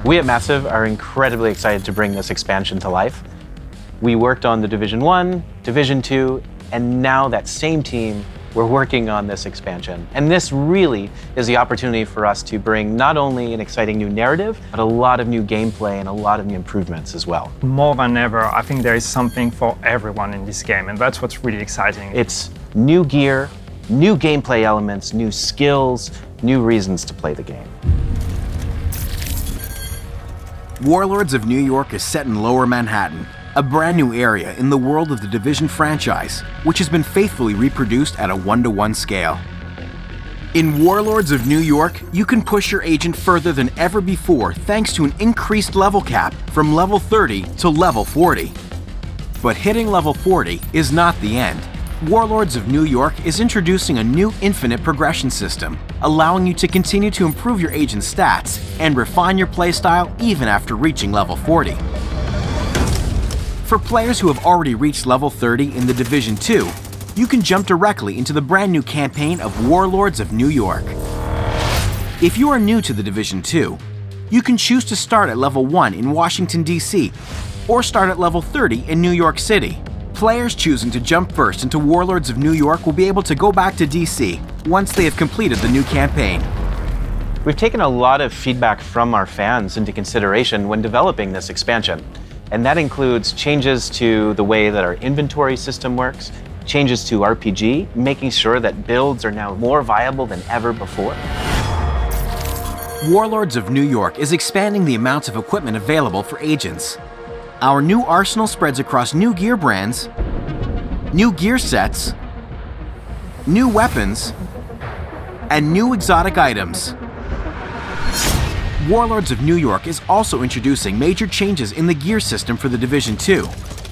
We at Massive are incredibly excited to bring this expansion to life. We worked on the Division 1, Division 2, and now that same team, we're working on this expansion. And this really is the opportunity for us to bring not only an exciting new narrative, but a lot of new gameplay and a lot of new improvements as well. More than ever, I think there is something for everyone in this game, and that's what's really exciting. It's new gear, new gameplay elements, new skills, new reasons to play the game. Warlords of New York is set in Lower Manhattan, a brand new area in the world of the Division franchise, which has been faithfully reproduced at a 1-to-1 scale. In Warlords of New York, you can push your agent further than ever before thanks to an increased level cap from level 30 to level 40. But hitting level 40 is not the end. Warlords of New York is introducing a new infinite progression system, allowing you to continue to improve your agent's stats and refine your playstyle even after reaching level 40. For players who have already reached level 30 in the Division 2, you can jump directly into the brand new campaign of Warlords of New York. If you are new to the Division 2, you can choose to start at level 1 in Washington, D.C., or start at level 30 in New York City. Players choosing to jump first into Warlords of New York will be able to go back to DC once they have completed the new campaign. We've taken a lot of feedback from our fans into consideration when developing this expansion. And that includes changes to the way that our inventory system works, changes to RPG, making sure that builds are now more viable than ever before. Warlords of New York is expanding the amount of equipment available for agents. Our new arsenal spreads across new gear brands, new gear sets, new weapons, and new exotic items. Warlords of New York is also introducing major changes in the gear system for the Division 2.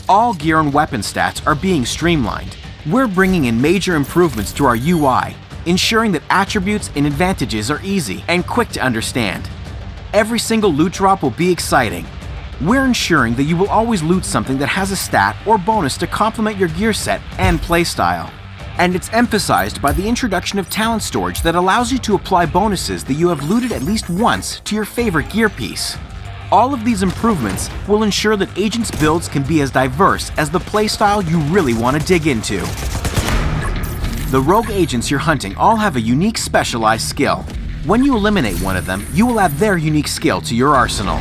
All gear and weapon stats are being streamlined. We're bringing in major improvements to our UI, ensuring that attributes and advantages are easy and quick to understand. Every single loot drop will be exciting. We're ensuring that you will always loot something that has a stat or bonus to complement your gear set and playstyle. And it's emphasized by the introduction of talent storage that allows you to apply bonuses that you have looted at least once to your favorite gear piece. All of these improvements will ensure that agents' builds can be as diverse as the playstyle you really want to dig into. The rogue agents you're hunting all have a unique specialized skill. When you eliminate one of them, you will add their unique skill to your arsenal.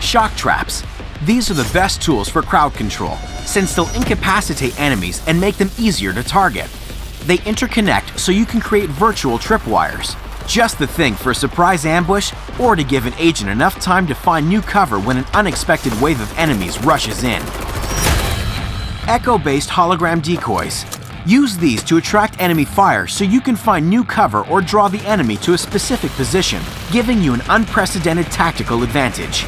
Shock traps. These are the best tools for crowd control, since they'll incapacitate enemies and make them easier to target. They interconnect so you can create virtual tripwires. Just the thing for a surprise ambush or to give an agent enough time to find new cover when an unexpected wave of enemies rushes in. Echo-based hologram decoys. Use these to attract enemy fire so you can find new cover or draw the enemy to a specific position, giving you an unprecedented tactical advantage.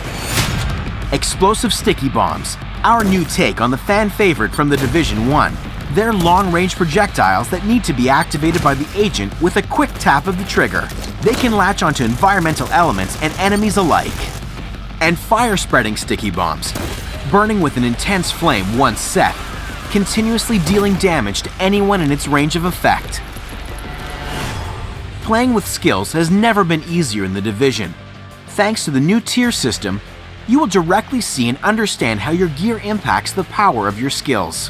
Explosive sticky bombs, our new take on the fan favorite from the Division 1. They're long-range projectiles that need to be activated by the agent with a quick tap of the trigger. They can latch onto environmental elements and enemies alike. And fire-spreading sticky bombs, burning with an intense flame once set, continuously dealing damage to anyone in its range of effect. Playing with skills has never been easier in the Division. Thanks to the new tier system, you will directly see and understand how your gear impacts the power of your skills.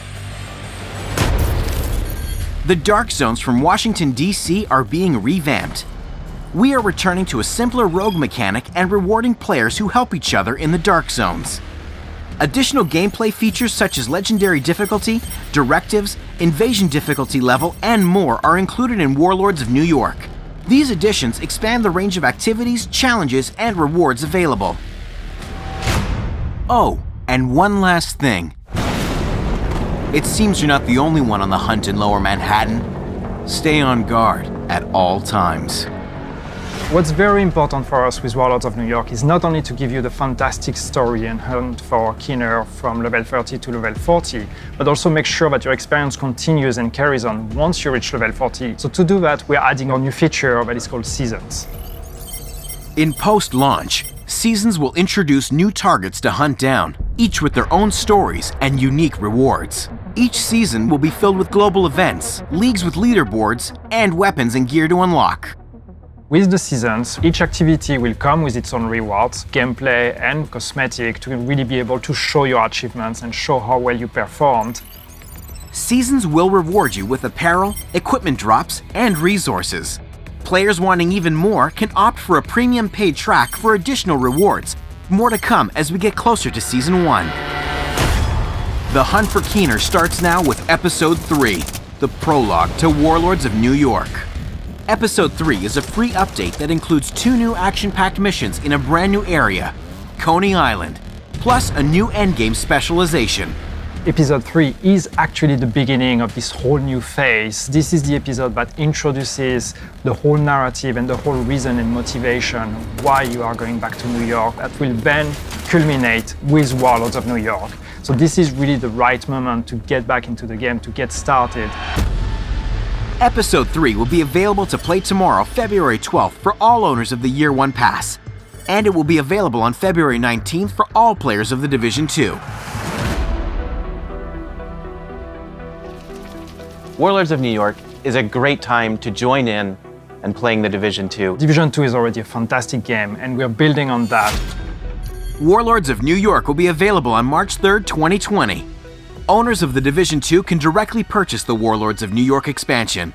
The Dark Zones from Washington, D.C. are being revamped. We are returning to a simpler rogue mechanic and rewarding players who help each other in the Dark Zones. Additional gameplay features such as legendary difficulty, directives, invasion difficulty level, and more are included in Warlords of New York. These additions expand the range of activities, challenges, and rewards available. Oh, and one last thing. It seems you're not the only one on the hunt in Lower Manhattan. Stay on guard at all times. What's very important for us with Warlords of New York is not only to give you the fantastic story and hunt for Keener from level 30 to level 40, but also make sure that your experience continues and carries on once you reach level 40. So to do that, we're adding a new feature that is called Seasons. In post-launch, Seasons will introduce new targets to hunt down, each with their own stories and unique rewards. Each season will be filled with global events, leagues with leaderboards, and weapons and gear to unlock. With the seasons, each activity will come with its own rewards, gameplay and cosmetic to really be able to show your achievements and show how well you performed. Seasons will reward you with apparel, equipment drops, and resources. Players wanting even more can opt for a premium paid track for additional rewards. More to come as we get closer to Season 1. The hunt for Keener starts now with Episode 3, the prologue to Warlords of New York. Episode 3 is a free update that includes 2 new action-packed missions in a brand new area, Coney Island, plus a new endgame specialization. Episode 3 is actually the beginning of this whole new phase. This is the episode that introduces the whole narrative and the whole reason and motivation why you are going back to New York that will then culminate with Warlords of New York. So this is really the right moment to get back into the game, to get started. Episode 3 will be available to play tomorrow, February 12th, for all owners of the Year 1 Pass. And it will be available on February 19th for all players of the Division 2. Warlords of New York is a great time to join in and playing the Division 2. Division 2 is already a fantastic game, and we're building on that. Warlords of New York will be available on March 3rd, 2020. Owners of the Division 2 can directly purchase the Warlords of New York expansion.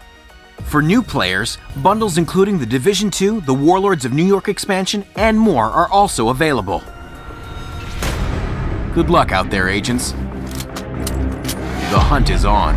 For new players, bundles including the Division 2, the Warlords of New York expansion, and more are also available. Good luck out there, agents. The hunt is on.